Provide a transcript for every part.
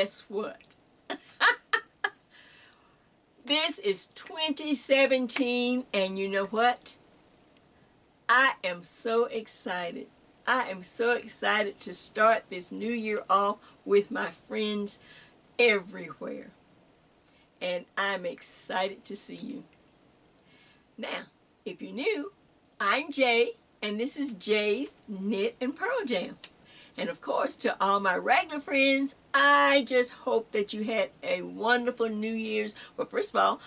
guess what? This is 2017, and you know what? I am so excited. I am so excited to start this new year off with my friends everywhere. And I'm excited to see you. Now, if you're new, I'm Jay, and this is Jay's Knit and Purl Jam. And of course, to all my regular friends, I just hope that you had a wonderful New Year's. Well, first of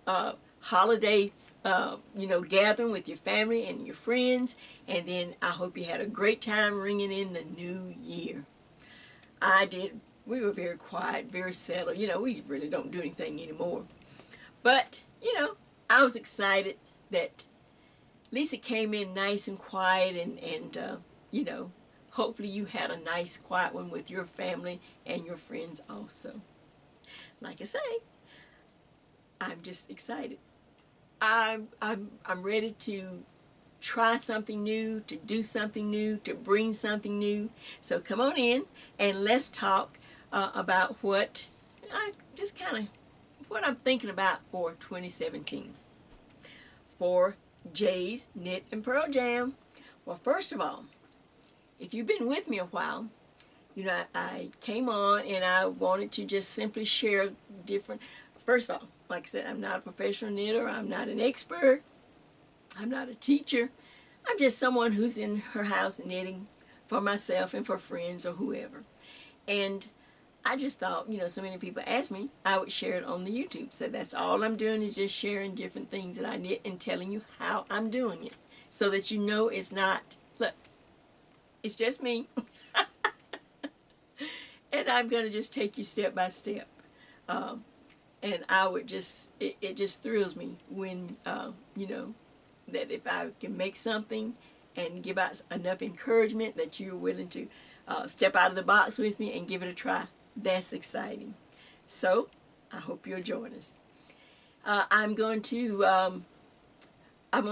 all, holidays, gathering with your family and your friends. And then I hope you had a great time ringing in the new year. I did. We were very quiet, very settled. We really don't do anything anymore. But, I was excited that Lisa came in nice and quiet and hopefully you had a nice quiet one with your family and your friends also. Like I say, I'm just excited. I'm ready to try something new, to do something new, to bring something new. So come on in and let's talk about what I'm thinking about for 2017 for Jay's Knit and Purl Jam. Well, first of all, if you've been with me a while, I came on and I wanted to just simply share different. First of all, like I said, I'm not a professional knitter. I'm not an expert. I'm not a teacher. I'm just someone who's in her house knitting for myself and for friends or whoever. And I just thought, so many people asked me, I would share it on the YouTube. So that's all I'm doing, is just sharing different things that I knit and telling you how I'm doing it. So that you know it's not, look, it's just me. And I'm going to just take you step by step. And I would just, it just thrills me when, that if I can make something and give out enough encouragement that you're willing to step out of the box with me and give it a try. That's exciting. So I hope you'll join us. I'm going to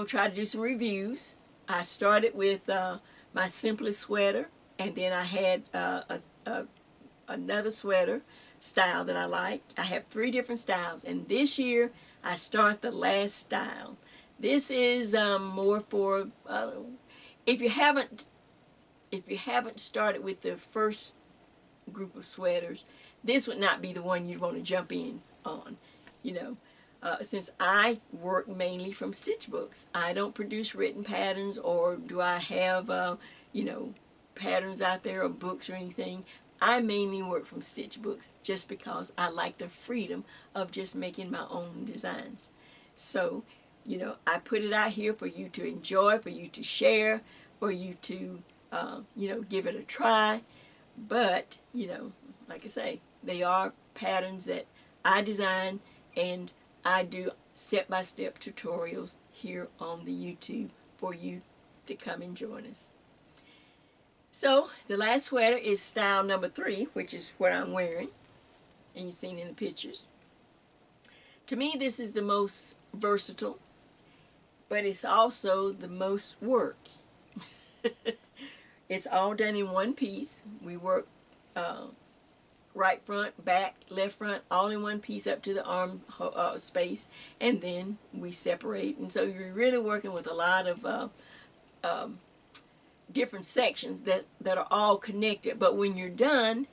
try to do some reviews. I started with my simplest sweater, and then I had another sweater style that I like. I have 3 different styles, and this year I start the last style. This is more for if you haven't started with the first group of sweaters, this would not be the one you'd want to jump in on. Since I work mainly from stitch books, I don't produce written patterns, or do I have patterns out there or books or anything. I mainly work from stitch books just because I like the freedom of just making my own designs. So I put it out here for you to enjoy, for you to share, for you to give it a try. But like I say, they are patterns that I design, and I do step-by-step tutorials here on the YouTube for you to come and join us. So the last sweater is style number 3, which is what I'm wearing, and you've seen in the pictures. To me, this is the most versatile, but it's also the most work. It's all done in one piece. We work right front, back, left front, all in one piece up to the arm space, and then we separate. And so you're really working with a lot of different sections that are all connected. But when you're done,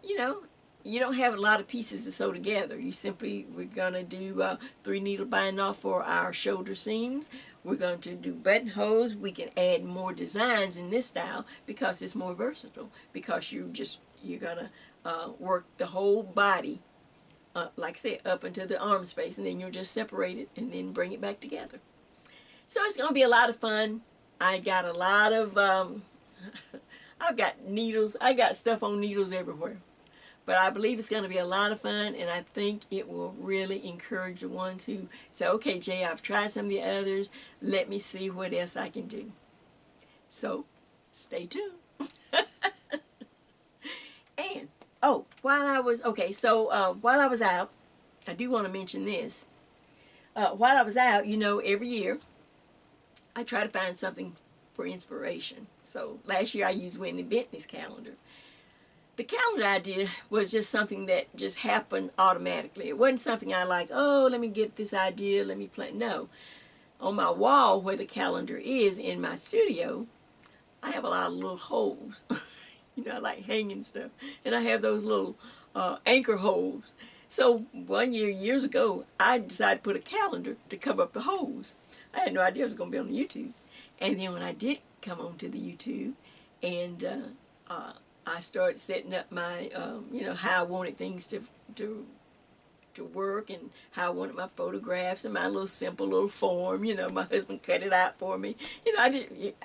you don't have a lot of pieces to sew together. We're going to do 3 needle bind off for our shoulder seams. We're going to do buttonholes. We can add more designs in this style because it's more versatile, because you're going to work the whole body, like I said, up into the arm space, and then you'll just separate it and then bring it back together. So it's going to be a lot of fun. I got a lot of, I've got needles. I got stuff on needles everywhere. But I believe it's going to be a lot of fun, and I think it will really encourage the ones who say, okay, Jay, I've tried some of the others. Let me see what else I can do. So, stay tuned. And, while I was out, I do want to mention this. While I was out, every year, I try to find something for inspiration. So, last year I used Whitney Bentley's calendar. the calendar idea was just something that just happened automatically. It wasn't something I like, oh, let me get this idea, let me plan. No. On my wall where the calendar is in my studio, I have a lot of little holes. You know, I like hanging stuff. And I have those little anchor holes. So one year, years ago, I decided to put a calendar to cover up the holes. I had no idea it was going to be on YouTube. And then when I did come onto the YouTube, and I started setting up my, you know, how I wanted things to work, and how I wanted my photographs and my little simple little form. You know, my husband cut it out for me. You know,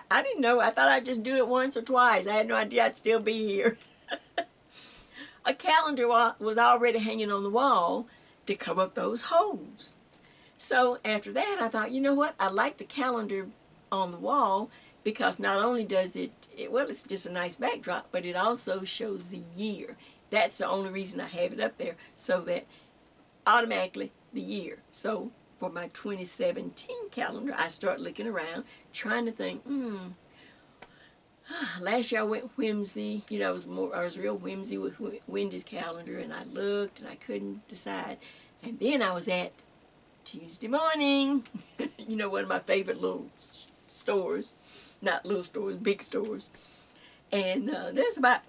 I didn't know. I thought I'd just do it once or twice. I had no idea I'd still be here. A calendar was already hanging on the wall to cover up those holes. So after that, I thought, you know what? I like the calendar on the wall because not only does well, it's just a nice backdrop, but it also shows the year. That's the only reason I have it up there, so that automatically the year. So for my 2017 calendar, I start looking around, trying to think, last year I went whimsy. You know, I was real whimsy with Wendy's calendar, and I looked and I couldn't decide. And then I was at Tuesday Morning, you know, one of my favorite little stores, not little stores, big stores. And there's about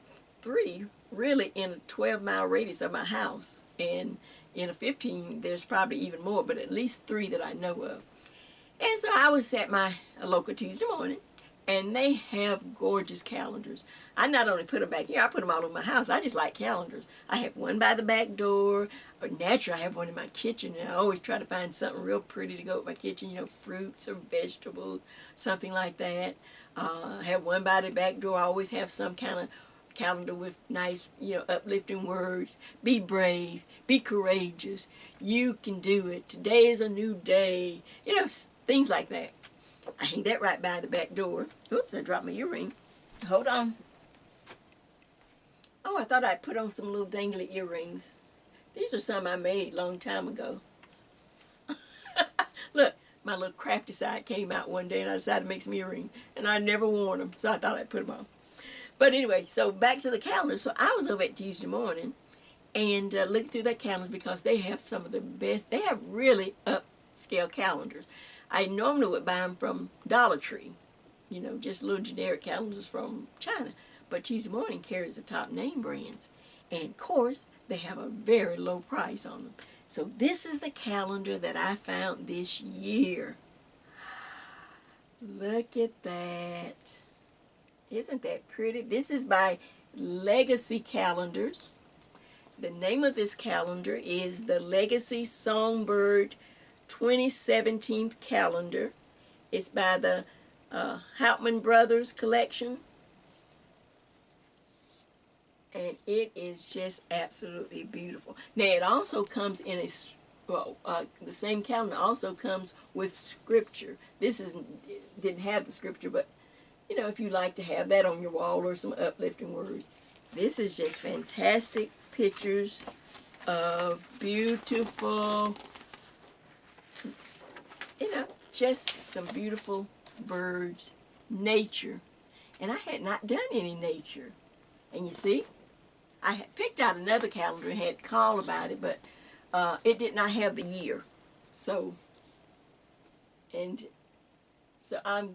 3 really in a 12-mile radius of my house. And in a 15, there's probably even more, but at least 3 that I know of. And so I was at my local Tuesday Morning, and they have gorgeous calendars. I not only put them back here, I put them all over my house. I just like calendars. I have one by the back door. Or naturally, I have one in my kitchen, and I always try to find something real pretty to go with my kitchen, you know, fruits or vegetables, something like that. I have one by the back door. I always have some kind of calendar with nice, you know, uplifting words. Be brave. Be courageous. You can do it. Today is a new day. You know, things like that. I hang that right by the back door. Oops, I dropped my earring. Hold on. Oh, I thought I'd put on some little dangly earrings. These are some I made a long time ago. Look, my little crafty side came out one day, and I decided to make some earrings. And I never worn them, so I thought I'd put them on. But anyway, so back to the calendar. So I was over at Tuesday Morning and looking through their calendars because they have some of the best. They have really upscale calendars. I normally would buy them from Dollar Tree, you know, just little generic calendars from China. But Tuesday Morning carries the top name brands. And of course, they have a very low price on them. So this is the calendar that I found this year. Look at that. Isn't that pretty? This is by Legacy Calendars. The name of this calendar is the Legacy Songbird 2017 calendar. It's by the Hauptmann Brothers collection. And it is just absolutely beautiful. Now, it also comes in the same calendar also comes with scripture. This didn't have the scripture, but you know, if you like to have that on your wall or some uplifting words. This is just fantastic pictures of beautiful, you know, just some beautiful birds, nature. And I had not done any nature. And you see, I had picked out another calendar and had called about it, but it did not have the year. So I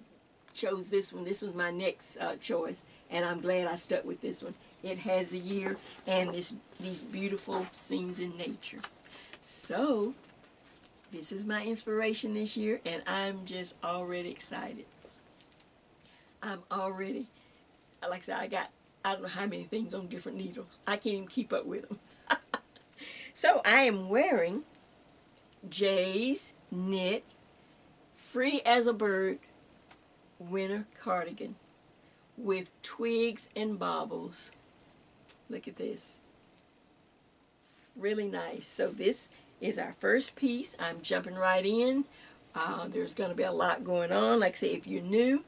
chose this one. This was my next choice, and I'm glad I stuck with this one. It has a year and these beautiful scenes in nature. So this is my inspiration this year, and I'm just already excited. I'm already, like I said, I don't know how many things on different needles. I can't even keep up with them. So I am wearing Jay's Knit Free as a Bird winter cardigan with twigs and baubles. Look at this. Really nice. So this is our first piece. I'm jumping right in. There's going to be a lot going on. Like I say, if you're new,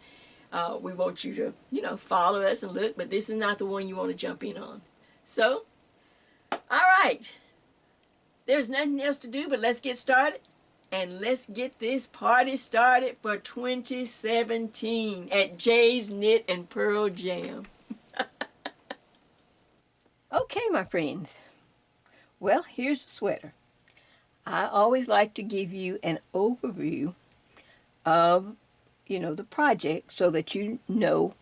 we want you to, you know, follow us and look, but this is not the one you want to jump in on. So, all right. There's nothing else to do, but let's get started. And let's get this party started for 2017 at Jay's Knit and Purl Jam. Okay, my friends. Well, here's the sweater. I always like to give you an overview of, the project so that you know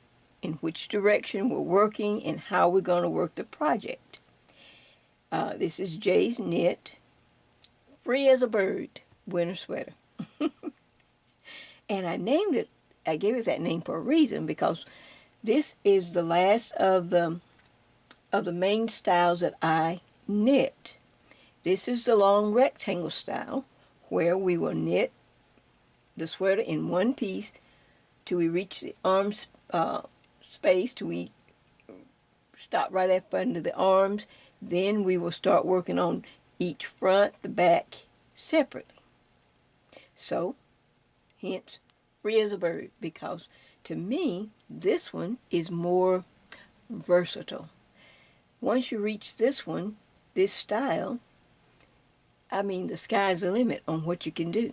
in which direction we're working and how we're going to work the project. This is Jay's Knit, Free as a Bird winter sweater. And I gave it that name for a reason, because this is the last of the main styles that I knit. This is the long rectangle style, where we will knit the sweater in one piece till we reach the arm space, till we stop right up under the arms. Then we will start working on each front, the back, separately. So, hence, free as a bird, because to me, this one is more versatile. Once you reach this one, this style, the sky's the limit on what you can do.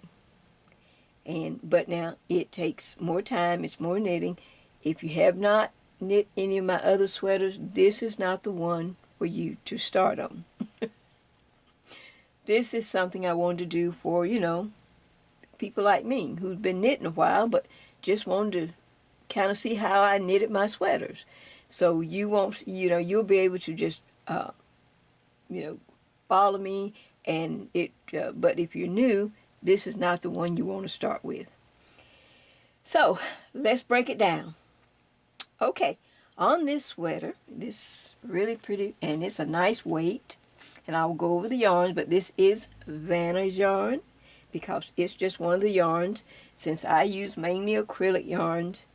But now it takes more time, it's more knitting. If you have not knit any of my other sweaters, this is not the one for you to start on. This is something I wanted to do for, people like me who've been knitting a while, but just wanted to kind of see how I knitted my sweaters. So you'll be able to just, follow me, and but if you're new, this is not the one you want to start with. So let's break it down. Okay, on this sweater, this really pretty, and it's a nice weight, and I'll go over the yarns, but this is Vanna's yarn, because it's just one of the yarns. Since I use mainly acrylic yarns,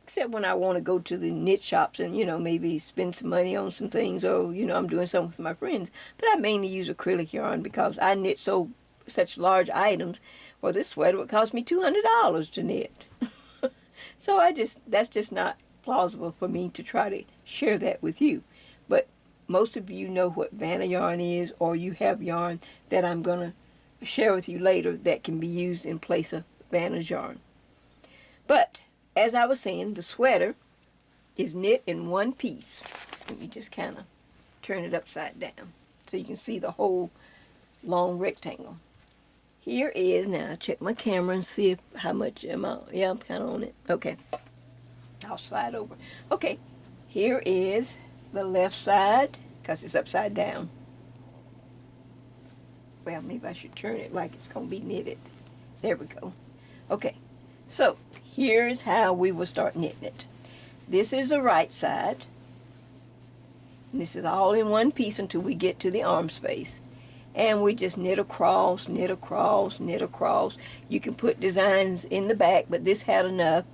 except when I want to go to the knit shops and, maybe spend some money on some things, or, I'm doing something with my friends. But I mainly use acrylic yarn because I knit such large items. Well, this sweater would cost me $200 to knit. So that's just not plausible for me to try to share that with you. But most of you know what Vanna yarn is, or you have yarn that I'm going to share with you later that can be used in place of Vanna's yarn. But as I was saying, the sweater is knit in one piece. Let me just kind of turn it upside down so you can see the whole long rectangle. Here is, now check my camera and see how much am I, yeah, I'm kind of on it. Okay, I'll slide over. Okay, here is the left side, because it's upside down. Well, maybe I should turn it like it's going to be knitted. There we go. Okay, so here's how we will start knitting it. This is the right side. And this is all in one piece until we get to the arm space. And we just knit across, knit across, knit across. You can put designs in the back, but this had enough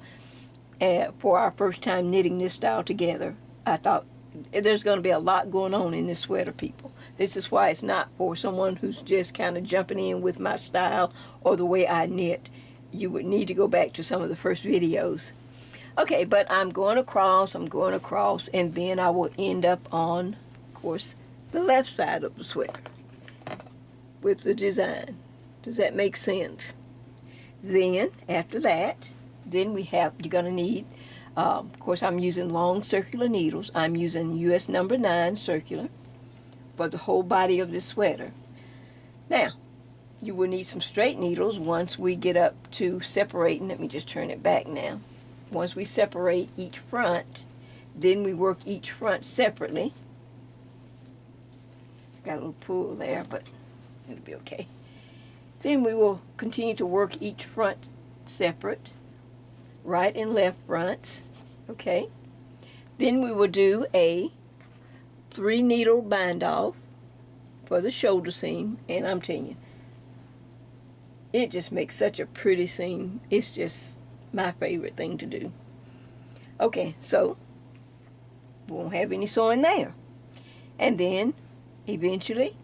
for our first time knitting this style together. I thought there's going to be a lot going on in this sweater, people. This is why it's not for someone who's just kind of jumping in with my style or the way I knit. You would need to go back to some of the first videos. Okay, but I'm going across, and then I will end up on, of course, the left side of the sweater with the design. Does that make sense? Then, after that, then you're going to need, of course, I'm using long circular needles. I'm using US number 9 circular for the whole body of this sweater. Now, you will need some straight needles once we get up to separating. Let me just turn it back now. Once we separate each front, then we work each front separately. Got a little pull there, but it'll be okay. Then we will continue to work each front separate, right and left fronts, okay? Then we will do a 3 needle bind off for the shoulder seam, and I'm telling you, it just makes such a pretty seam. It's just my favorite thing to do. Okay, so we won't have any sewing there. And then eventually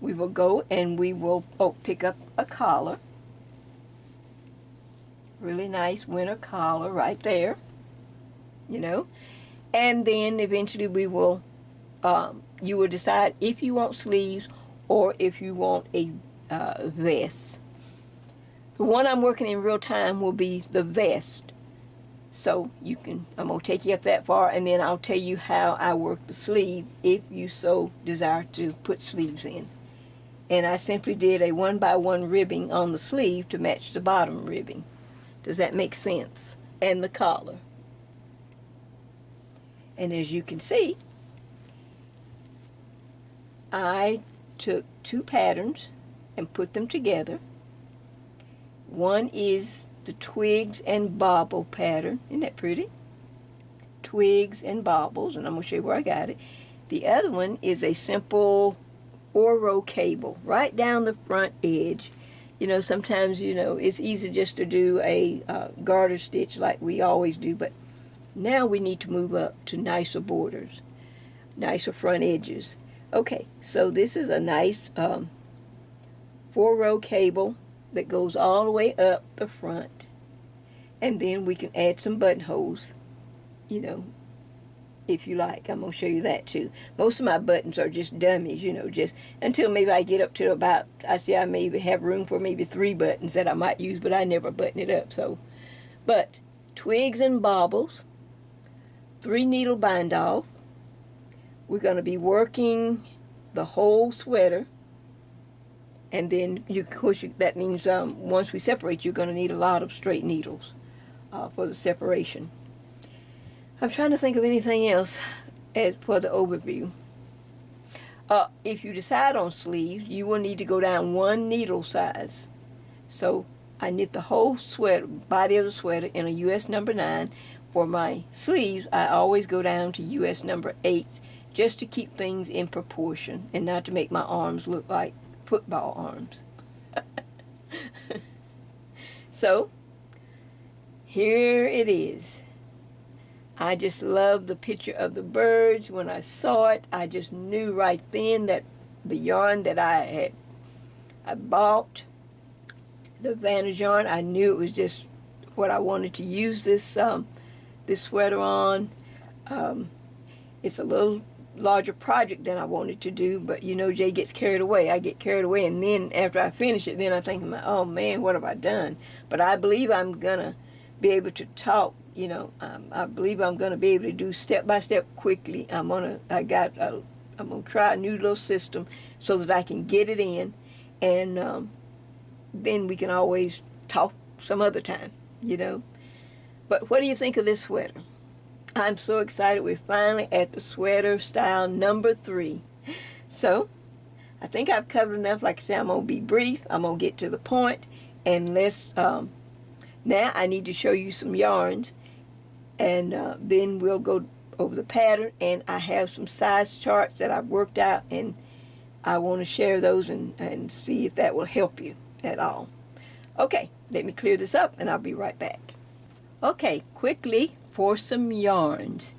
we will go and we will pick up a collar. Really nice winter collar right there, And then eventually we will, you will decide if you want sleeves or if you want a vest. The one I'm working in real time will be the vest. So I'm going to take you up that far, and then I'll tell you how I work the sleeve if you so desire to put sleeves in. And I simply did a 1x1 ribbing on the sleeve to match the bottom ribbing. Does that make sense? And the collar. And as you can see, I took 2 patterns and put them together. One is the twigs and bobble pattern. Isn't that pretty? Twigs and bobbles, and I'm going to show you where I got it. The other one is a simple 4-row cable right down the front edge. You know, sometimes, you know, it's easy just to do a garter stitch like we always do, but now we need to move up to nicer borders, nicer front edges. Okay, so this is a nice 4-row cable that goes all the way up the front, and then we can add some buttonholes, you know, if you like. I'm going to show you that too. Most of my buttons are just dummies, you know, just until maybe I get up to about, I maybe have room for maybe 3 buttons that I might use, but I never button it up. So, but twigs and bobbles, 3 needle bind off. We're going to be working the whole sweater. And then, of course, that means once we separate, you're going to need a lot of straight needles for the separation. I'm trying to think of anything else as for the overview. If you decide on sleeves, you will need to go down 1 needle size. So I knit the whole sweater, body of the sweater, in a US number 9. For my sleeves, I always go down to US number 8, just to keep things in proportion and not to make my arms look like football arms. So here it is. I just love the picture of the birds. When I saw it, I just knew right then that the yarn that I bought, the Vantage yarn, I knew it was just what I wanted to use this this sweater on. It's a little larger project than I wanted to do, but you know, Jay gets carried away. I get carried away, and then after I finish it, then I think, oh man, what have I done? But I believe I'm gonna be able to talk. You know, I believe I'm gonna be able to do step by step quickly. I'm gonna try a new little system so that I can get it in, and then we can always talk some other time. You know. But what do you think of this sweater? I'm so excited. We're finally at the sweater style number 3. So, I think I've covered enough. Like I said, I'm going to be brief. I'm going to get to the point. And let's, now I need to show you some yarns. And then we'll go over the pattern. And I have some size charts that I've worked out. And I want to share those and see if that will help you at all. Okay, let me clear this up and I'll be right back. Okay, quickly for some yarns.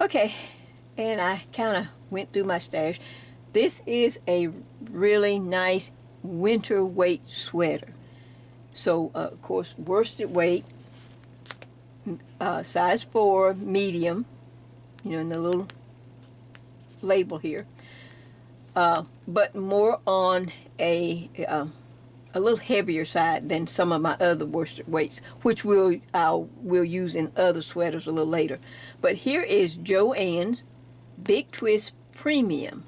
Okay, and I kind of went through my stash. This is a really nice winter weight sweater. So, of course, worsted weight, size 4, medium, you know, in the little label here. But more on a little heavier side than some of my other worsted weights, which we'll use in other sweaters a little later. But here is Joann's Big Twist Premium.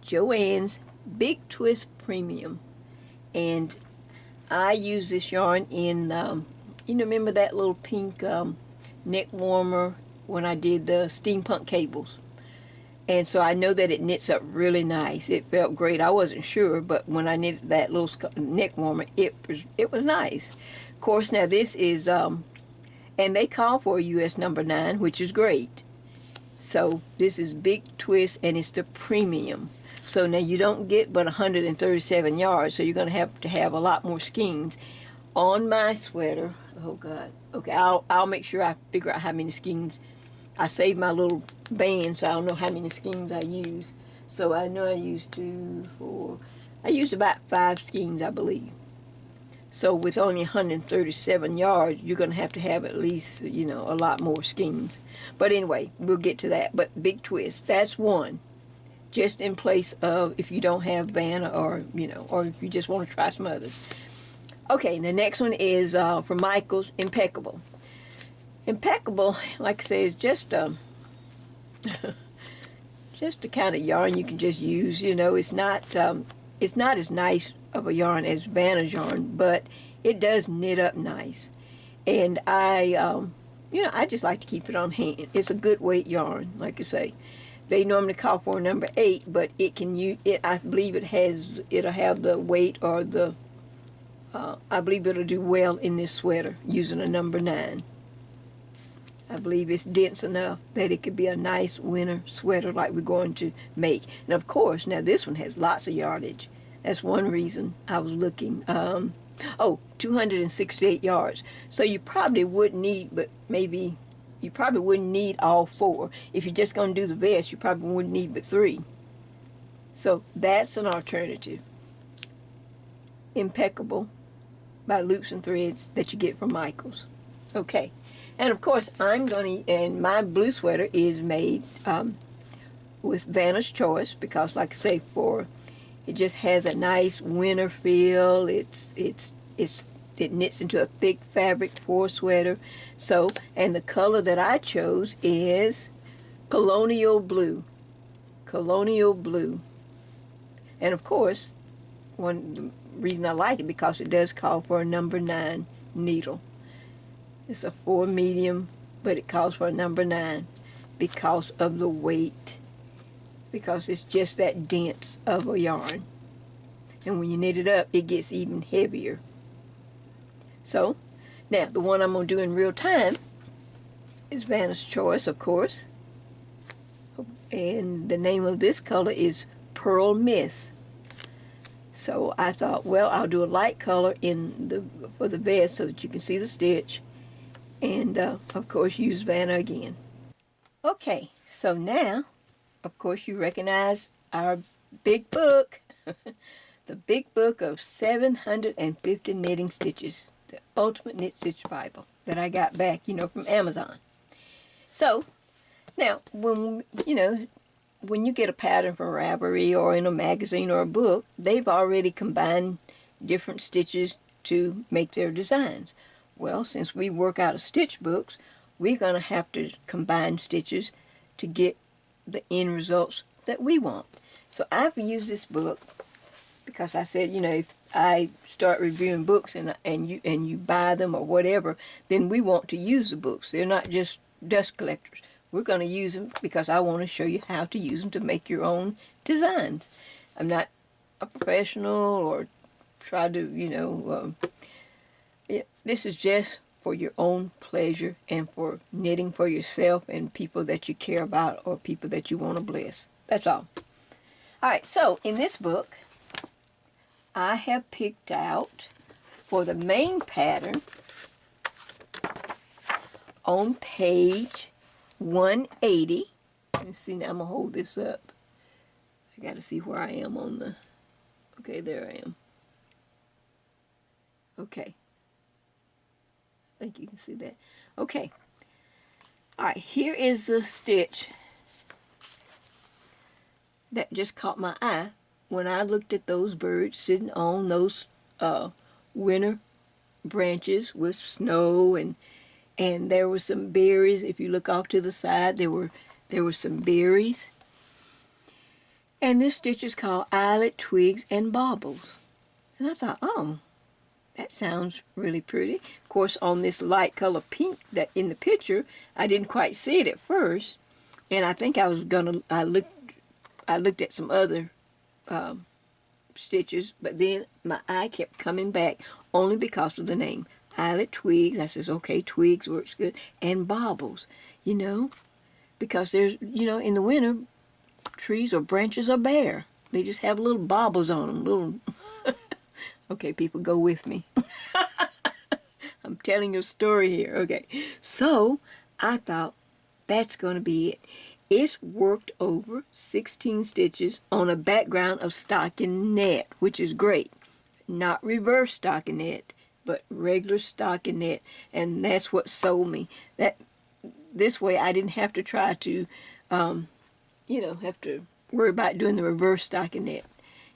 Joann's Big Twist Premium. And I use this yarn in, you know, remember that little pink neck warmer when I did the steampunk cables? And so I know that it knits up really nice. It felt great. I wasn't sure, but when I knitted that little neck warmer, it was nice. Of course, now this is, and they call for a US number 9, which is great. So this is Big Twist, and it's the premium. So now you don't get but 137 yards, so you're going to have a lot more skeins. On my sweater, oh God, okay, I'll make sure I figure out how many skeins. I saved my little band, so I don't know how many skeins I use. So I know I used 2, 4, I used about 5 skeins, I believe. So with only 137 yards, you're going to have at least, you know, a lot more skeins. But anyway, we'll get to that. But Big Twist, that's one. Just in place of if you don't have Vanna, or, you know, or if you just want to try some others. Okay, the next one is from Michael's, Impeccable. Impeccable, like I say, is just just the kind of yarn you can just use. You know, it's not as nice of a yarn as Vanna's yarn, but it does knit up nice. And I just like to keep it on hand. It's a good weight yarn, like I say. They normally call for a number 8, but it can use it. I believe it'll have the weight, or the I believe it'll do well in this sweater using a number 9. I believe it's dense enough that it could be a nice winter sweater like we're going to make. And of course, now this one has lots of yardage. That's one reason I was looking. 268 yards. So you probably wouldn't need, but maybe you probably wouldn't need all 4. If you're just going to do the vest, you probably wouldn't need but 3. So that's an alternative. Impeccable by Loops and Threads that you get from Michaels. Okay. And of course, and my blue sweater is made with Vanna's Choice, because like I say, it just has a nice winter feel. It knits into a thick fabric for a sweater. So, and the color that I chose is Colonial Blue. Colonial Blue. And of course, the reason I like it, because it does call for a number 9 needle. It's a 4 medium, but it calls for a number 9 because of the weight, because it's just that dense of a yarn. And when you knit it up, it gets even heavier. So, now the one I'm going to do in real time is Vanna's Choice, of course. And the name of this color is Pearl Mist. So I thought, well, I'll do a light color for the vest so that you can see the stitch. And, of course, use Vanna again. Okay, so now, of course, you recognize our big book. The big book of 750 knitting stitches. The Ultimate Knit Stitch Bible that I got back, from Amazon. So, now, when you get a pattern from Ravelry or in a magazine or a book, they've already combined different stitches to make their designs. Well, since we work out of stitch books, we're going to have to combine stitches to get the end results that we want. So I've used this book because I said, if I start reviewing books and you buy them or whatever, then we want to use the books. They're not just dust collectors. We're going to use them because I want to show you how to use them to make your own designs. I'm not a professional or try to, this is just for your own pleasure and for knitting for yourself and people that you care about or people that you want to bless. That's all. All right, so in this book, I have picked out for the main pattern on page 180. Let's see, now I'm going to hold this up. I got to see where I am on the... Okay, there I am. Okay. I think you can see that. Okay. All right, here is the stitch that just caught my eye when I looked at those birds sitting on those winter branches with snow, and there were some berries. If you look off to the side, there were some berries. And this stitch is called Eyelet, Twigs, and Baubles. And I thought, oh, that sounds really pretty. Of course, on this light color pink that in the picture, I didn't quite see it at first, and I think I looked at some other stitches, but then my eye kept coming back only because of the name. Eyelet, Twigs. I says, okay, Twigs works good, and Baubles, because there's, in the winter, trees or branches are bare. They just have little baubles on them, little. Okay, people, go with me. I'm telling a story here. Okay, so I thought that's going to be it. It's worked over 16 stitches on a background of stockinette, which is great. Not reverse stockinette, but regular stockinette, and that's what sold me. That this way I didn't have to try to, have to worry about doing the reverse stockinette.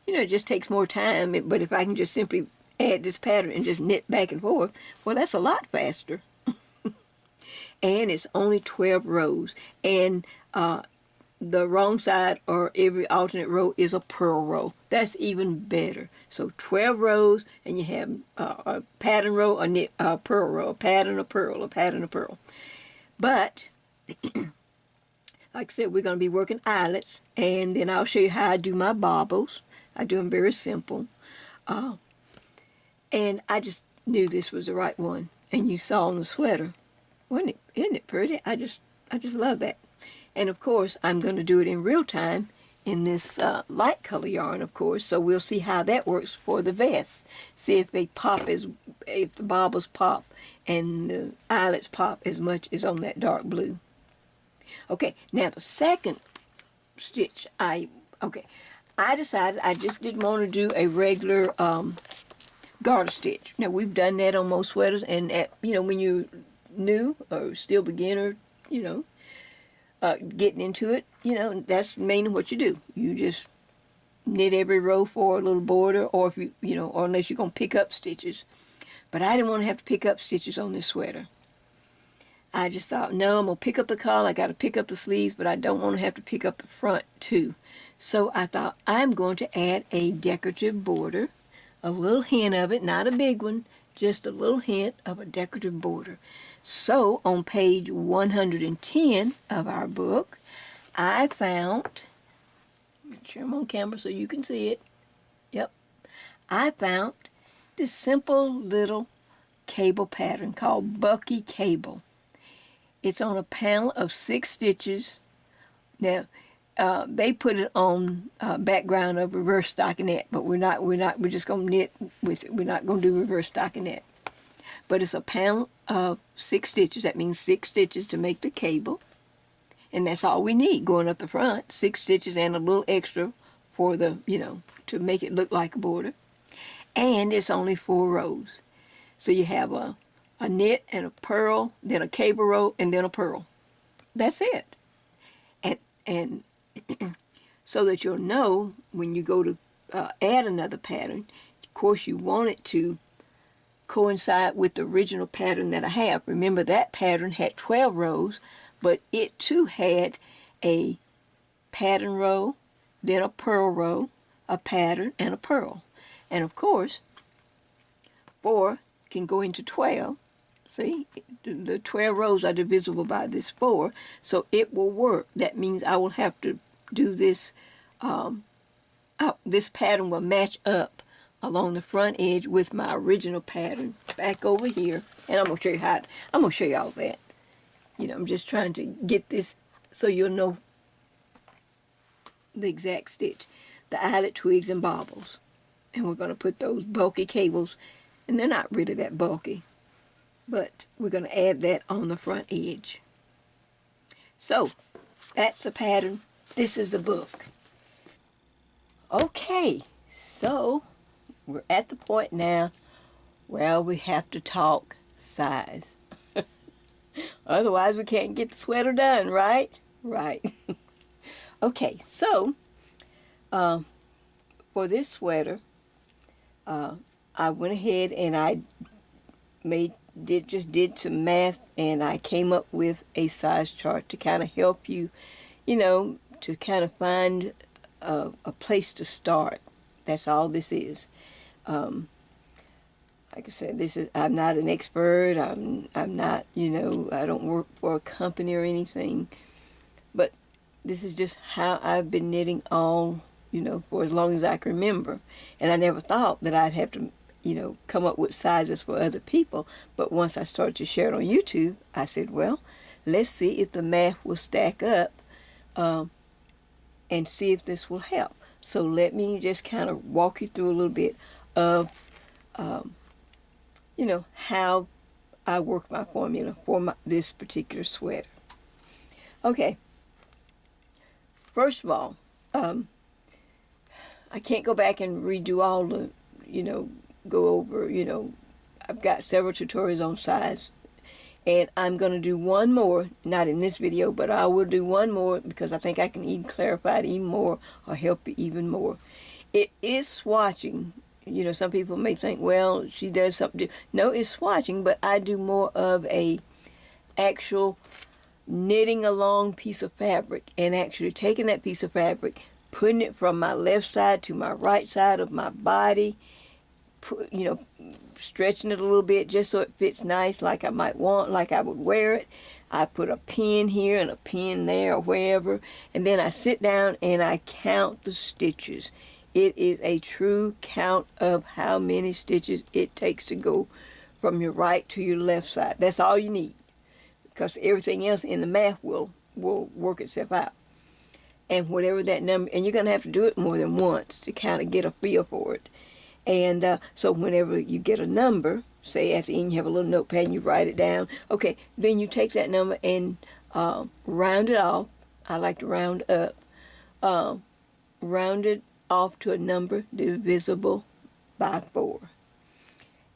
It just takes more time, but if I can just simply add this pattern and just knit back and forth, well, that's a lot faster. and it's only 12 rows. And the wrong side or every alternate row is a purl row. That's even better. So 12 rows, and you have a pattern row, a knit, a purl row, a pattern, a purl, a pattern, a purl. But like I said, we're going to be working eyelets, and then I'll show you how I do my bobbles. I do them very simple. And I just knew this was the right one. And you saw on the sweater, isn't it pretty? I just love that. And of course, I'm going to do it in real time in this light color yarn, of course. So we'll see how that works for the vest. See if they pop if the bobbles pop and the eyelets pop as much as on that dark blue. Okay, now the second stitch, I decided I just didn't want to do a regular garter stitch. Now we've done that on most sweaters, and when you're new or still beginner, getting into it, that's mainly what you do. You just knit every row for a little border, or if or unless you're gonna pick up stitches. But I didn't want to have to pick up stitches on this sweater. I just thought, no, I'm gonna pick up the collar, I got to pick up the sleeves, but I don't want to have to pick up the front too. So I thought I'm going to add a decorative border, a little hint of it, not a big one, just a little hint of a decorative border. So on page 110 of our book, I found, make sure I'm on camera so you can see it. Yep. I found this simple little cable pattern called Bucky Cable. It's on a panel of 6 stitches. Now, they put it on background of reverse stockinette, but we're just going to knit with it. We're not going to do reverse stockinette. But it's a panel of 6 stitches. That means 6 stitches to make the cable. And that's all we need going up the front. 6 stitches and a little extra for the, to make it look like a border. And it's only 4 rows. So you have a knit and a purl, then a cable row, and then a purl. That's it. And so that you'll know when you go to add another pattern, of course you want it to coincide with the original pattern that I have. Remember, that pattern had 12 rows, but it too had a pattern row, then a purl row, a pattern, and a purl. And of course, 4 can go into 12. See, the 12 rows are divisible by this 4, so it will work. That means I will have to do this, this pattern will match up along the front edge with my original pattern back over here. And I'm going to show you how, I'm going to show you all that. I'm just trying to get this so you'll know the exact stitch. The eyelet twigs and bobbles. And we're going to put those bulky cables, and they're not really that bulky, but we're going to add that on the front edge. So, that's the pattern. This is the book. Okay, so we're at the point now where we have to talk size. Otherwise, we can't get the sweater done, right? Right. Okay, so for this sweater, I went ahead and I did some math, and I came up with a size chart to kind of help you, to kind of find a place to start. That's all this is. Like I said, I'm not an expert. I'm not, I don't work for a company or anything. But this is just how I've been knitting all, for as long as I can remember. And I never thought that I'd have to, come up with sizes for other people. But once I started to share it on YouTube, I said, well, let's see if the math will stack up and see if this will help. So let me just kind of walk you through a little bit of, how I work my formula for this particular sweater. Okay. First of all, I can't go back and redo all the, go over, I've got several tutorials on size. And I'm going to do one more, not in this video, but I will do one more because I think I can even clarify it even more or help you even more. It is swatching. Some people may think, well, she does something. No, it's swatching, but I do more of a actual knitting a long piece of fabric and actually taking that piece of fabric, putting it from my left side to my right side of my body, stretching it a little bit just so it fits nice like I might want, like I would wear it. I put a pin here and a pin there or wherever, and then I sit down and I count the stitches. It is a true count of how many stitches it takes to go from your right to your left side. That's all you need, because everything else in the math will work itself out. And whatever that number, and you're going to have to do it more than once to kind of get a feel for it. And so whenever you get a number, say at the end you have a little notepad and you write it down, okay, then you take that number and round it off. I like to round up. Round it off to a number divisible by 4.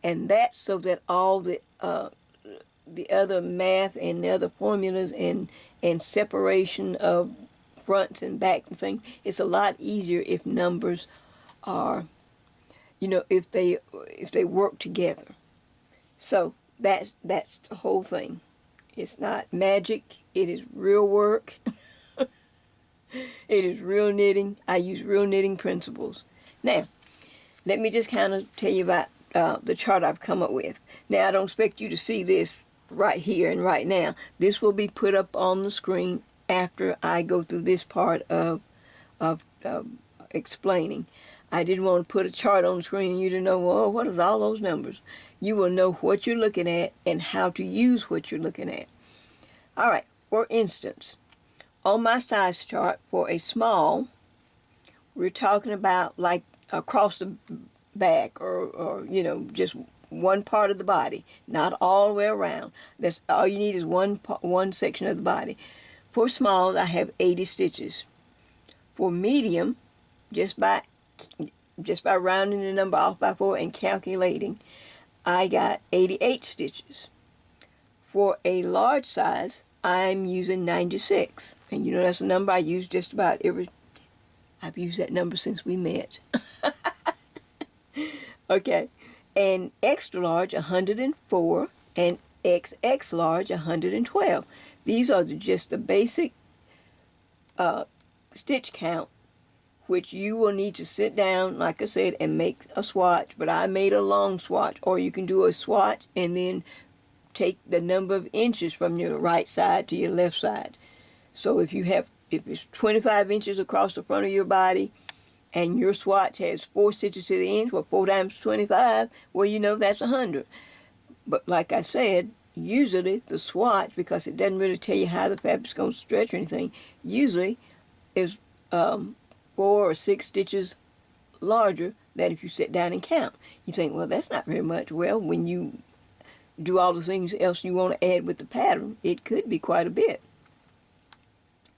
And that's so that all the other math and the other formulas and separation of fronts and backs and things, it's a lot easier if numbers are, if they work together. So that's the whole thing. It's not magic. It is real work. It is real knitting. I use real knitting principles. Now, let me just kind of tell you about the chart I've come up with. Now, I don't expect you to see this right here and right now. This will be put up on the screen after I go through this part of explaining. I didn't want to put a chart on the screen and you to know, well, what are all those numbers? You will know what you're looking at and how to use what you're looking at. All right, for instance, on my size chart for a small, we're talking about like across the back or just one part of the body, not all the way around. That's all you need is one section of the body. For small, I have 80 stitches. For medium, just by rounding the number off by 4 and calculating, I got 88 stitches. For a large size, I'm using 96. And that's a number I use just about I've used that number since we met. Okay. And extra large, 104, and XX large, 112. These are just the basic stitch count, which you will need to sit down, like I said, and make a swatch. But I made a long swatch, or you can do a swatch and then take the number of inches from your right side to your left side. So if it's 25 inches across the front of your body, and your swatch has 4 stitches to the inch, well, 4 times 25, well, that's 100. But like I said, usually the swatch, because it doesn't really tell you how the fabric's going to stretch or anything, usually is 4 or 6 stitches larger than if you sit down and count. You think, well, that's not very much. Well, when you do all the things else you want to add with the pattern, it could be quite a bit.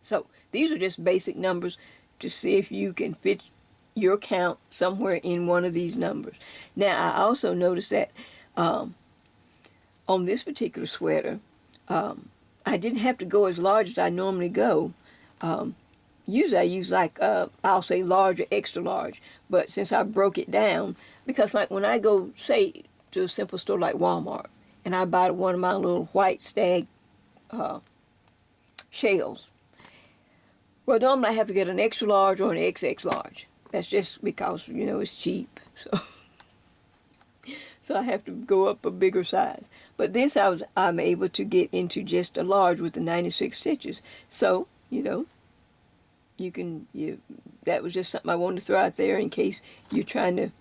So these are just basic numbers to see if you can fit your count somewhere in one of these numbers. Now, I also noticed that on this particular sweater, I didn't have to go as large as I normally go. Usually I use like, I'll say large or extra large, but since I broke it down, because like when I go, say, to a simple store like Walmart, and I buy one of my little white stag shells, well, normally I have to get an extra large or an XX large. That's just because, it's cheap. So I have to go up a bigger size. But this I'm able to get into just a large with the 96 stitches. So, that was just something I wanted to throw out there in case you're trying to,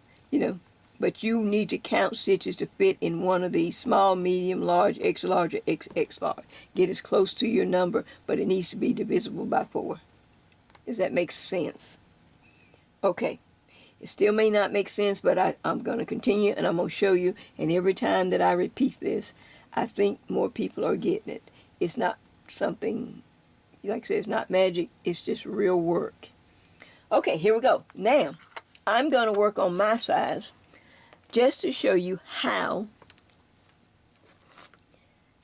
but you need to count stitches to fit in one of these: small, medium, large, extra large, or XX large. Get as close to your number, but it needs to be divisible by 4. Does that make sense? Okay. It still may not make sense, but I'm going to continue and I'm going to show you. And every time that I repeat this, I think more people are getting it. It's not something, like I said, it's not magic. It's just real work. Okay, here we go. Now, I'm going to work on my size just to show you how.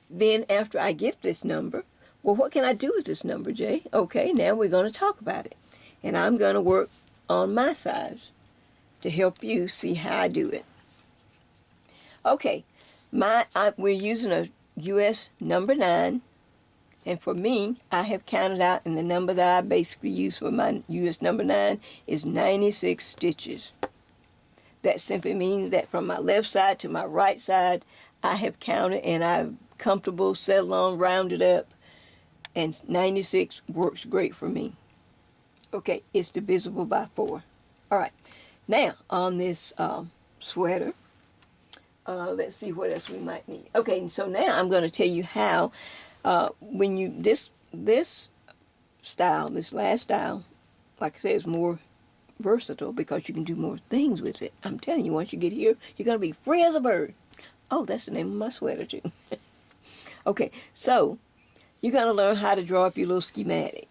Then after I get this number, well, what can I do with this number, Jay? Okay, now we're going to talk about it. And I'm going to work on my size to help you see how I do it. Okay, we're using a US number 9. And for me, I have counted out, and the number that I basically use for my US number 9 is 96 stitches. That simply means that from my left side to my right side, I have counted and I'm comfortable, settle on, rounded up, and 96 works great for me. Okay, it's divisible by 4. All right, now on this sweater, let's see what else we might need. Okay, so now I'm going to tell you how when you this style, this last style, like I said, is more versatile because you can do more things with it. I'm telling you, once you get here, you're going to be free as a bird. Oh, that's the name of my sweater too. Okay, so you're going to learn how to draw up your little schematic.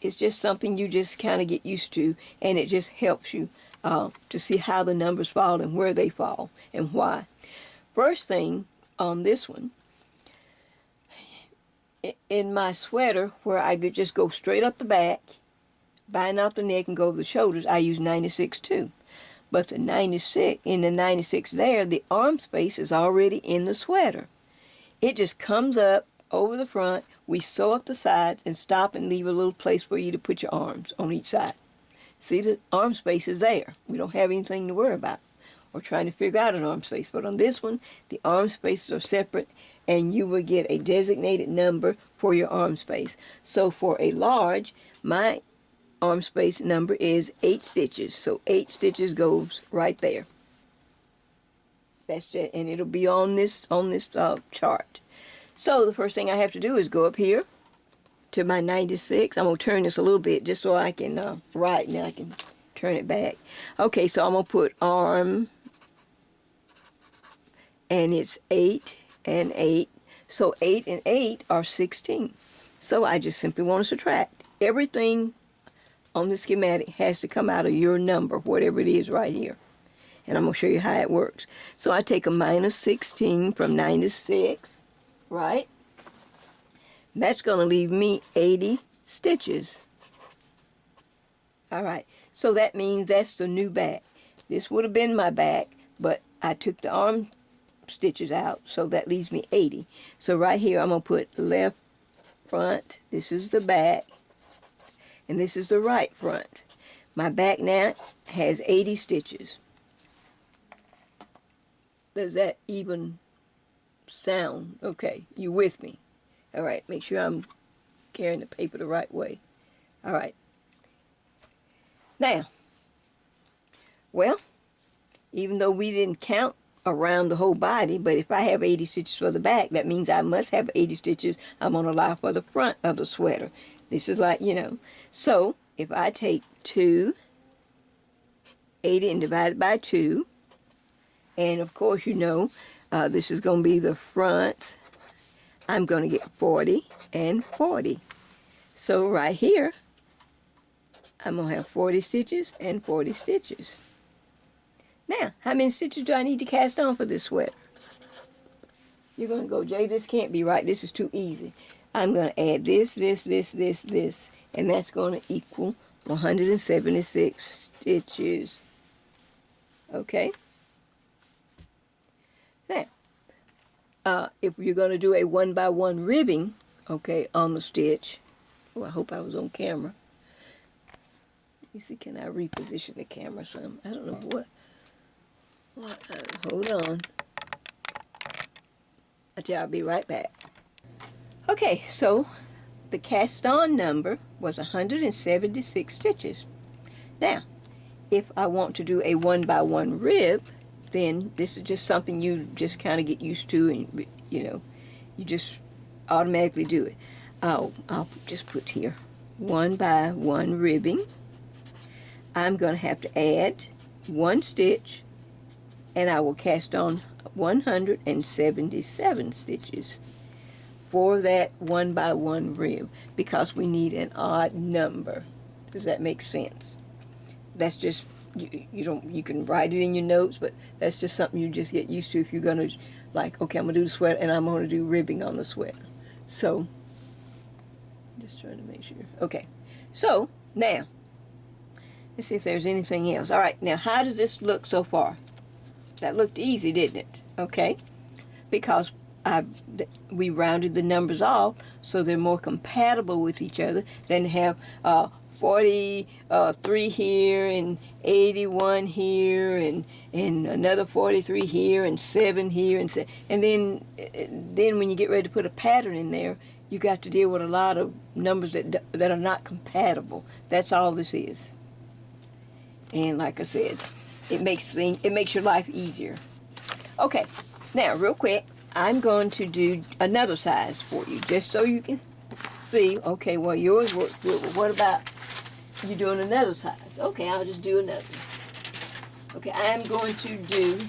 It's just something you just kind of get used to, and it just helps you to see how the numbers fall and where they fall and why. First thing on this one, in my sweater, where I could just go straight up the back, bind out the neck and go to the shoulders, I use 96 too. But the 96, in the 96 there, the arm space is already in the sweater. It just comes up over the front, we sew up the sides and stop and leave a little place for you to put your arms on each side. See, the arm space is there. We don't have anything to worry about or trying to figure out an arm space. But on this one, the arm spaces are separate, and you will get a designated number for your arm space. So for a large, my arm space number is 8 stitches. So 8 stitches goes right there. That's it, and it'll be on this chart. So the first thing I have to do is go up here to my 96. I'm going to turn this a little bit just so I can write, and I can turn it back. Okay, so I'm going to put arm, and it's 8 and 8. So 8 and 8 are 16. So I just simply want to subtract. Everything on the schematic has to come out of your number, whatever it is right here. And I'm going to show you how it works. So I take a minus 16 from 96, right? That's going to leave me 80 stitches. All right, so that means that's the new back. This would have been my back, but I took the arm stitches out, so that leaves me 80. So right here, I'm going to put left front. This is the back, and this is the right front. My back now has 80 stitches. Does that even sound okay? You with me? All right, make sure I'm carrying the paper the right way. All right. Now, well, even though we didn't count around the whole body, but if I have 80 stitches for the back, that means I must have 80 stitches I'm going to allow for the front of the sweater. This is like, So, if I take 80 and divide it by 2, and of course, this is going to be the front, I'm going to get 40 and 40. So right here, I'm going to have 40 stitches and 40 stitches. Now, how many stitches do I need to cast on for this sweater? You're going to go, Jay, this can't be right. This is too easy. I'm going to add this, and that's going to equal 176 stitches. Okay? Now, if you're going to do a 1-by-1 ribbing, okay, on the stitch, I hope I was on camera. Let me see, can I reposition the camera some? I don't know what hold on. I'll be right back. Okay, so the cast on number was 176 stitches. Now, if I want to do a 1-by-1 rib, then this is just something you just kind of get used to, and you just automatically do it. I'll just put here 1-by-1 ribbing. I'm going to have to add 1 stitch, and I will cast on 177 stitches for that 1-by-1 rib, because we need an odd number. Does that make sense? That's just, you can write it in your notes, but that's just something you just get used to if you're going to, like, okay, I'm going to do the sweater and I'm going to do ribbing on the sweater. So, just trying to make sure. Okay, so now, let's see if there's anything else. All right, now how does this look so far? That looked easy, didn't it? Okay, because we rounded the numbers off so they're more compatible with each other than to have 43 here and 81 here and another 43 here and 7 here and then when you get ready to put a pattern in there, you got to deal with a lot of numbers that are not compatible. That's all this is. And like I said, it makes your life easier. Okay, now real quick, I'm going to do another size for you, just so you can see. Okay, well yours works good, but what about you doing another size? Okay, I'll just do another. Okay, I'm going to do,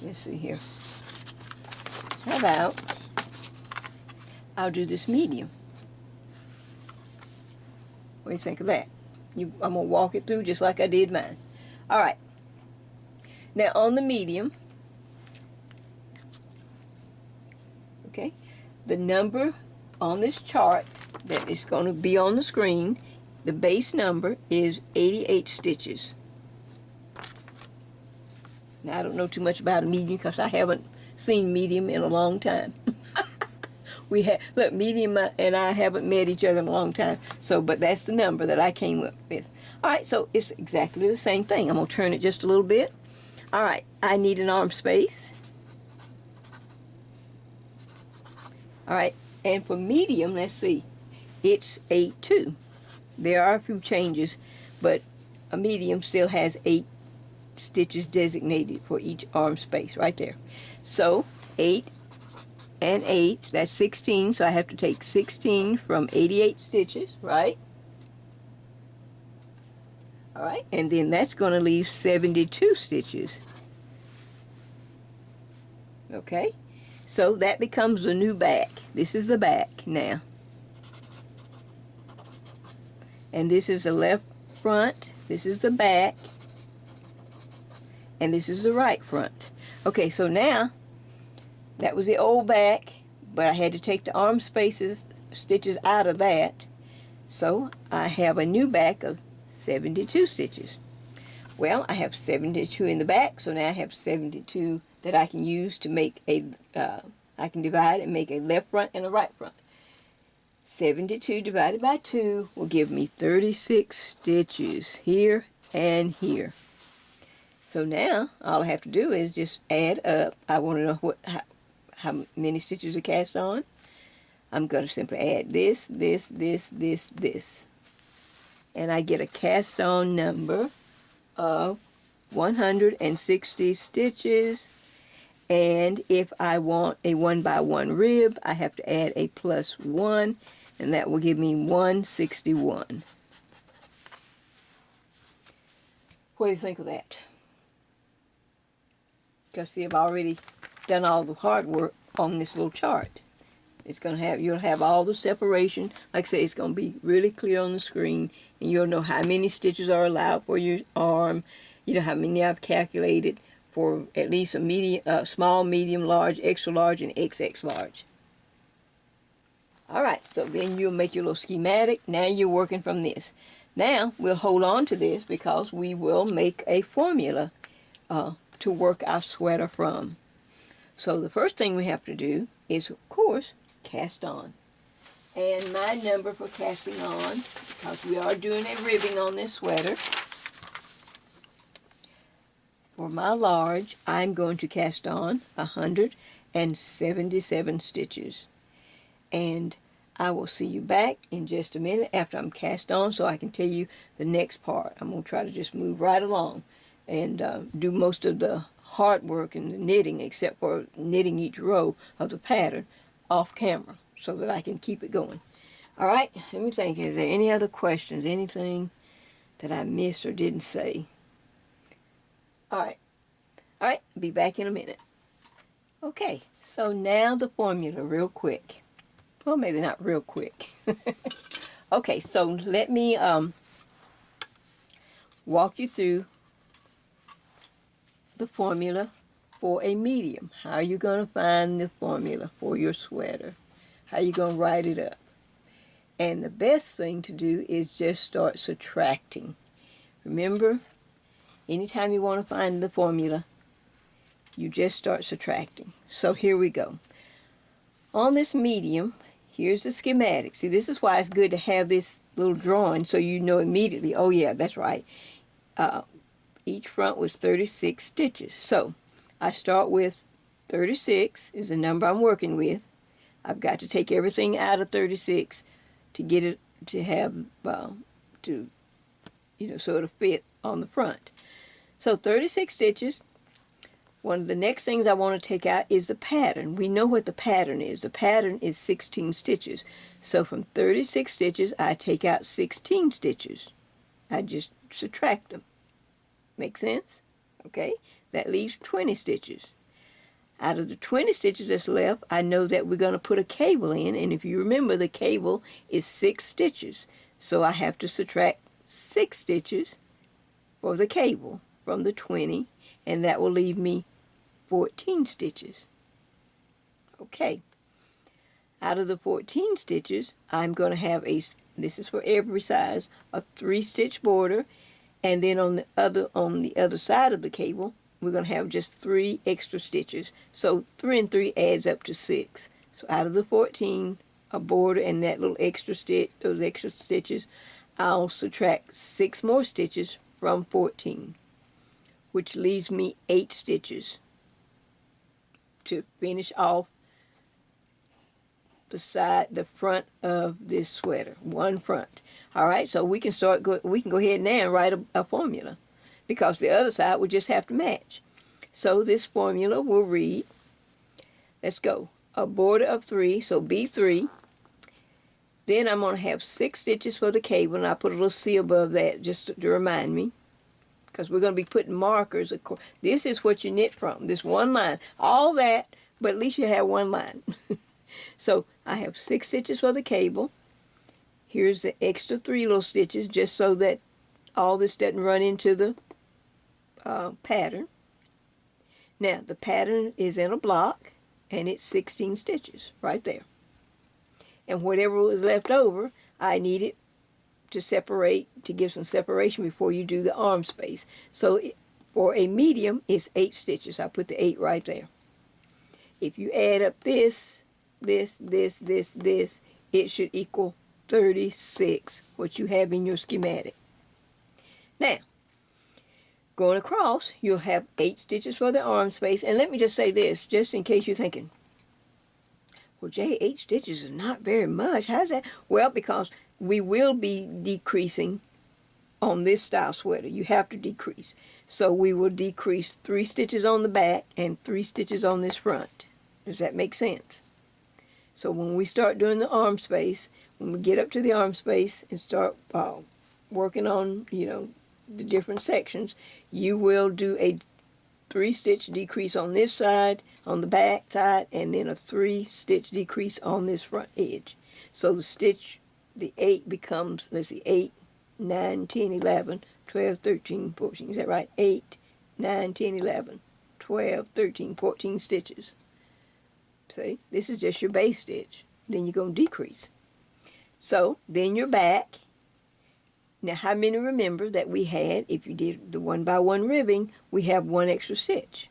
let's see here. How about I'll do this medium. What do you think of that? I'm going to walk it through just like I did mine. All right. Now on the medium, okay, the number on this chart that is going to be on the screen, the base number is 88 stitches. Now I don't know too much about a medium because I haven't seen medium in a long time. Look, medium and I haven't met each other in a long time. So, but that's the number that I came up with. All right, so it's exactly the same thing. I'm going to turn it just a little bit. All right, I need an arm space. All right, and for medium, let's see, it's 8 too. There are a few changes, but a medium still has 8 stitches designated for each arm space right there. So 8 and 8, that's 16, so I have to take 16 from 88 stitches, right? All right, and then that's going to leave 72 stitches. Okay, so that becomes the new back. This is the back now. And this is the left front, this is the back, and this is the right front. Okay, so now, that was the old back, but I had to take the arm stitches out of that. So I have a new back of 72 stitches. Well, I have 72 in the back, so now I have 72 that I can use to make I can divide and make a left front and a right front. 72 divided by 2 will give me 36 stitches here and here. So now all I have to do is just add up. I want to know how many stitches to cast on. I'm going to simply add this, this, this, this, this. And I get a cast on number of 160 stitches. And if I want a 1x1 rib, I have to add a +1, and that will give me 161. What do you think of that? Because see, I've already done all the hard work on this little chart. It's going to have, you'll have all the separation. Like I say, it's going to be really clear on the screen, and you'll know how many stitches are allowed for your arm. You know how many I've calculated for at least a medium, small, medium, large, extra large, and XX large. All right, so then you'll make your little schematic. Now you're working from this. Now we'll hold on to this because we will make a formula to work our sweater from. So the first thing we have to do is, of course, cast on. And my number for casting on, because we are doing a ribbing on this sweater, for my large, I'm going to cast on 177 stitches. And I will see you back in just a minute after I'm cast on so I can tell you the next part. I'm going to try to just move right along and do most of the hard work and the knitting, except for knitting each row of the pattern off camera so that I can keep it going. All right, let me think. Is there any other questions? Anything that I missed or didn't say? All right, be back in a minute. Okay, so now the formula real quick. Well, maybe not real quick. Okay, so let me walk you through the formula for a medium. How are you going to find the formula for your sweater? How are you going to write it up? And the best thing to do is just start subtracting. Remember, anytime you want to find the formula, You just start subtracting. So here we go. On this medium, here's the schematic. See, this is why it's good to have this little drawing so you know immediately, oh yeah, that's right. Each front was 36 stitches. So I start with 36 is the number I'm working with. I've got to take everything out of 36 to get it to have, so it'll fit on the front. So 36 stitches. One of the next things I want to take out is the pattern. We know what the pattern is. The pattern is 16 stitches. So from 36 stitches, I take out 16 stitches. I just subtract them. Make sense? Okay? That leaves 20 stitches. Out of the 20 stitches that's left, I know that we're going to put a cable in, and if you remember, the cable is 6 stitches. So I have to subtract 6 stitches for the cable from the 20, and that will leave me 14 stitches. Okay. Out of the 14 stitches, I'm going to have this is for every size, a 3-stitch border, and then on the other side of the cable, we're going to have just 3 extra stitches. So 3 and 3 adds up to 6. So out of the 14, a border and that little extra stitch, those extra stitches, I'll subtract 6 more stitches from 14, which leaves me 8 stitches to finish off the front of this sweater, one front. All right, so we can go ahead now and write a formula, because the other side would just have to match. So this formula will read, let's go, a border of 3, so B3. Then I'm going to have 6 stitches for the cable, and I put a little C above that just to remind me, because we're going to be putting markers. This is what you knit from, this one line. All that, but at least you have one line. So I have 6 stitches for the cable. Here's the extra 3 little stitches, just so that all this doesn't run into the pattern. Now, the pattern is in a block, and it's 16 stitches right there. And whatever was left over, I need it to separate, to give some separation before you do the arm space. So for a medium, it's 8 stitches. I put the 8 right there. If you add up this, it should equal 36, what you have in your schematic. Now, going across, you'll have 8 stitches for the arm space. And let me just say this, just in case you're thinking, well, Jay, 8 stitches is not very much. How's that? Well, because we will be decreasing on this style sweater. You have to decrease. So we will decrease 3 stitches on the back and 3 stitches on this front. Does that make sense? So when we start doing the arm space, when we get up to the arm space and start working on, the different sections, you will do a 3-stitch decrease on this side, on the back side, and then a 3-stitch decrease on this front edge. So the 8 becomes, let's see, 8, 9, 10, 11, 12, 13, 14. Is that right? 8, 9, 10, 11, 12, 13, 14 stitches. See, this is just your base stitch. Then you're going to decrease. So then your back. Now, how many remember that we had, if you did the 1-by-1 ribbing, we have 1 extra stitch.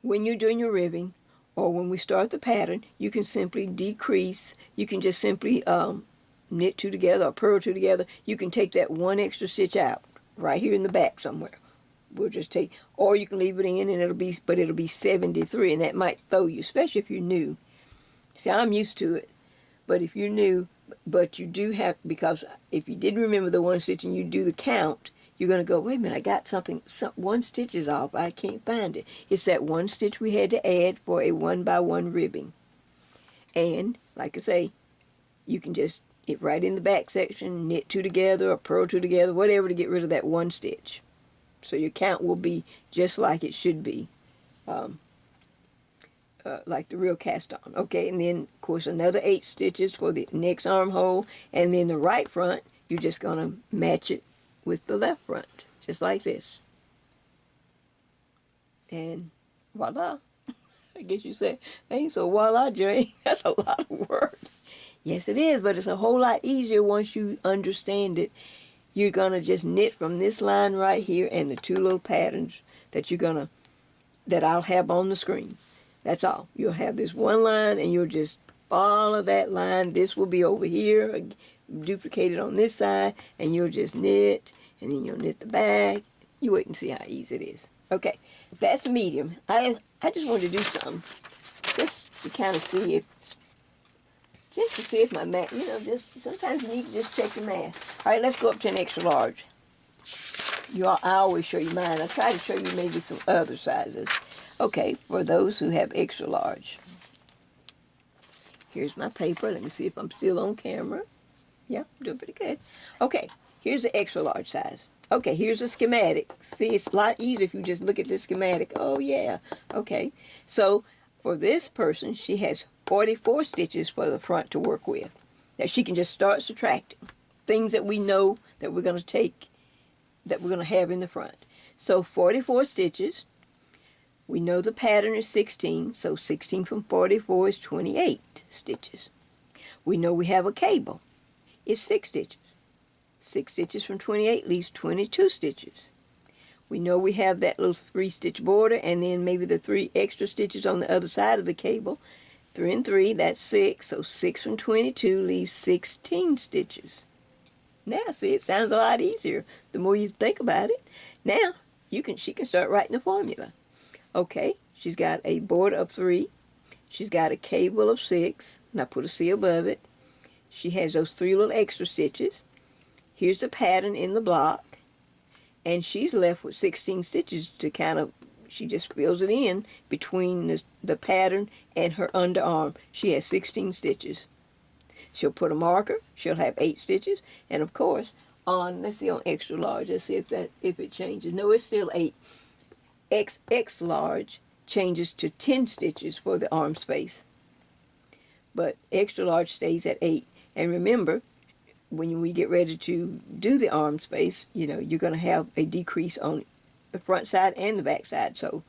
When you're doing your ribbing, or when we start the pattern, you can simply decrease. You can just simply knit 2 together or purl 2 together. You can take that 1 extra stitch out right here in the back somewhere. We'll just take, or you can leave it in, and it'll be 73, and that might throw you, especially if you're new. See, I'm used to it, but if you're new, but you do have, because if you didn't remember the 1 stitch and you do the count, you're going to go, wait a minute, I got something, 1 stitch is off, I can't find it. It's that 1 stitch we had to add for a 1-by-1 ribbing. And, like I say, you can just, right in the back section, knit 2 together or purl 2 together, whatever, to get rid of that 1 stitch. So your count will be just like it should be, like the real cast on. Okay, and then, of course, another 8 stitches for the next armhole, and then the right front, you're just going to match it with the left front, just like this. And voila. I guess you say, hey, so voila, Jay, that's a lot of work. Yes, it is, but it's a whole lot easier once you understand it. You're going to just knit from this line right here and the 2 little patterns, that that I'll have on the screen. That's all. You'll have this one line, and you'll just follow that line. This will be over here, duplicated on this side, and you'll just knit, and then you'll knit the back. You wait and see how easy it is. Okay, that's medium. I just wanted to do something just to kind of see if my math, just sometimes you need to just check your math. All right, let's go up to an extra large. I always show you mine. I try to show you maybe some other sizes. Okay, for those who have extra large. Here's my paper. Let me see if I'm still on camera. Yeah, I'm doing pretty good. Okay, here's the extra large size. Okay, here's a schematic. See, it's a lot easier if you just look at this schematic. Oh, yeah. Okay, so for this person, she has 44 stitches for the front to work with. That she can just start subtracting. Things that we know that we're going to take, that we're going to have in the front. So 44 stitches. We know the pattern is 16, so 16 from 44 is 28 stitches. We know we have a cable. It's 6 stitches. 6 stitches from 28 leaves 22 stitches. We know we have that little 3-stitch border, and then maybe the 3 extra stitches on the other side of the cable. 3 and 3, that's 6, so 6 from 22 leaves 16 stitches. Now, see, it sounds a lot easier the more you think about it. Now, she can start writing the formula. Okay, she's got a border of 3. She's got a cable of 6, and I put a C above it. She has those 3 little extra stitches. Here's the pattern in the block, and she's left with 16 stitches to she just fills it in between the pattern and her underarm. She has 16 stitches. She'll put a marker. She'll have 8 stitches, and of course, let's see on extra large. Let's see if it changes. No, it's still 8. XX large changes to 10 stitches for the arm space, but extra large stays at 8. And remember, when we get ready to do the arm space, you're going to have a decrease on the front side and the back side. So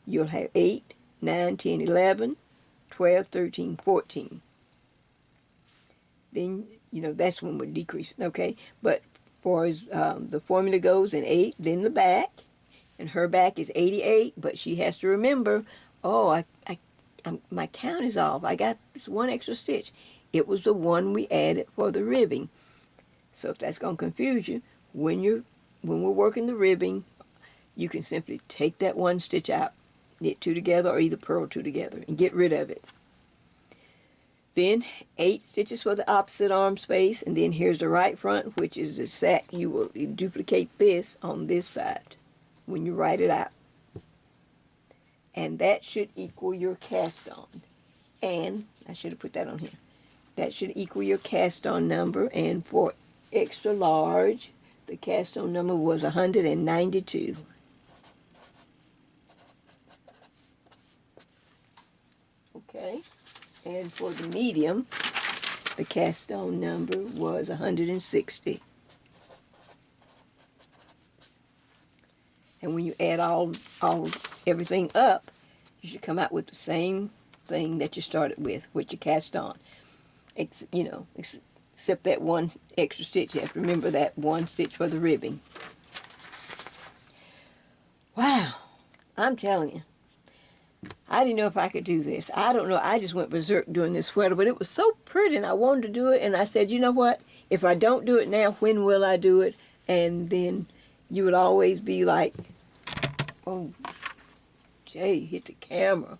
you'll have 8, 9, 10, 11, 12, 13, 14. Then, that's when we're decreasing, okay? But for as the formula goes, in 8, then the back, and her back is 88, but she has to remember, my count is off. I got this one extra stitch. It was the one we added for the ribbing. So if that's going to confuse you, when we're working the ribbing, you can simply take that one stitch out, knit 2 together, or either purl 2 together, and get rid of it. Then 8 stitches for the opposite arm space, and then here's the right front, which is the sack. You will duplicate this on this side when you write it out. And that should equal your cast on. And I should have put that on here. That should equal your cast on number. And for extra large, the cast on number was 192. Okay. And for the medium, the cast on number was 160. And when you add everything up, you should come out with the same thing that you started with your cast on. Except that one extra stitch. You have to remember that one stitch for the ribbing. Wow, I'm telling you. I didn't know if I could do this. I don't know. I just went berserk doing this sweater, but it was so pretty, and I wanted to do it, and I said, you know what? If I don't do it now, when will I do it? And then you would always be like, oh, Jay, hit the camera.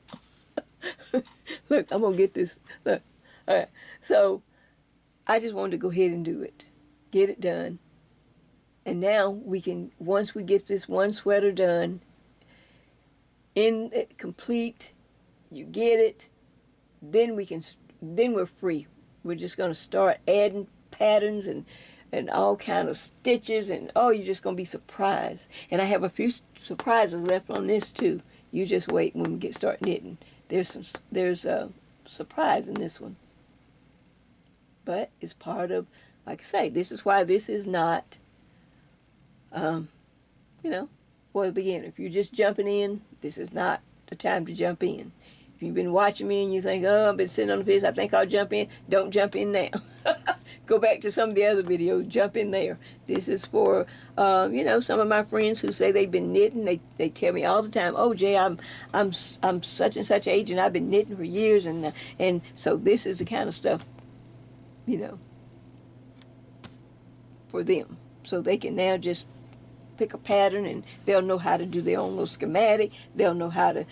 Look, I'm going to get this. Look. All right. So I just wanted to go ahead and do it. Get it done. And now we can, once we get this one sweater done, complete, you get it, then we're free. We're just going to start adding patterns and all kind of stitches, and you're just going to be surprised. And I have a few surprises left on this too. You just wait when we start knitting. There's a surprise in this one. But it's part of, like I say, this is why this is not, for the beginner. If you're just jumping in, this is not the time to jump in. If you've been watching me and you think, I've been sitting on the fence, I think I'll jump in, don't jump in now. go back to some of the other videos, jump in there. This is for, you know, some of my friends who say they've been knitting. They tell me all the time, oh, Jay, I'm such and such age, and I've been knitting for years, and so this is the kind of stuff, you know, for them. So they can now just pick a pattern, and they'll know how to do their own little schematic. They'll know how to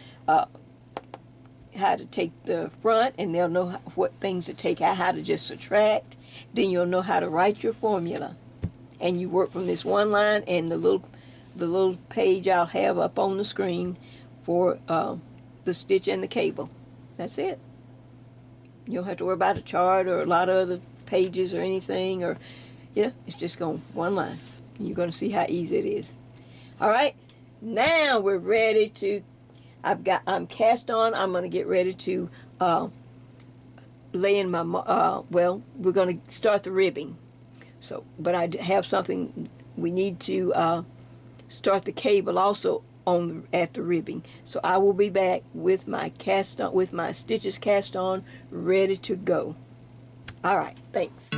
take the front, and they'll know what things to take out, how to just subtract. Then you'll know how to write your formula, and you work from this one line and the little page I'll have up on the screen for the stitch and the cable. That's it. You don't have to worry about a chart or a lot of other pages or anything, or yeah, it's just going one line. You're going to see how easy it is. All right, now we're ready to, I'm cast on. I'm going to get ready to lay in my, well, we're going to start the ribbing. So, but I have something, we need to start the cable also at the ribbing. So I will be back with my cast on, with my stitches cast on, ready to go. All right, thanks.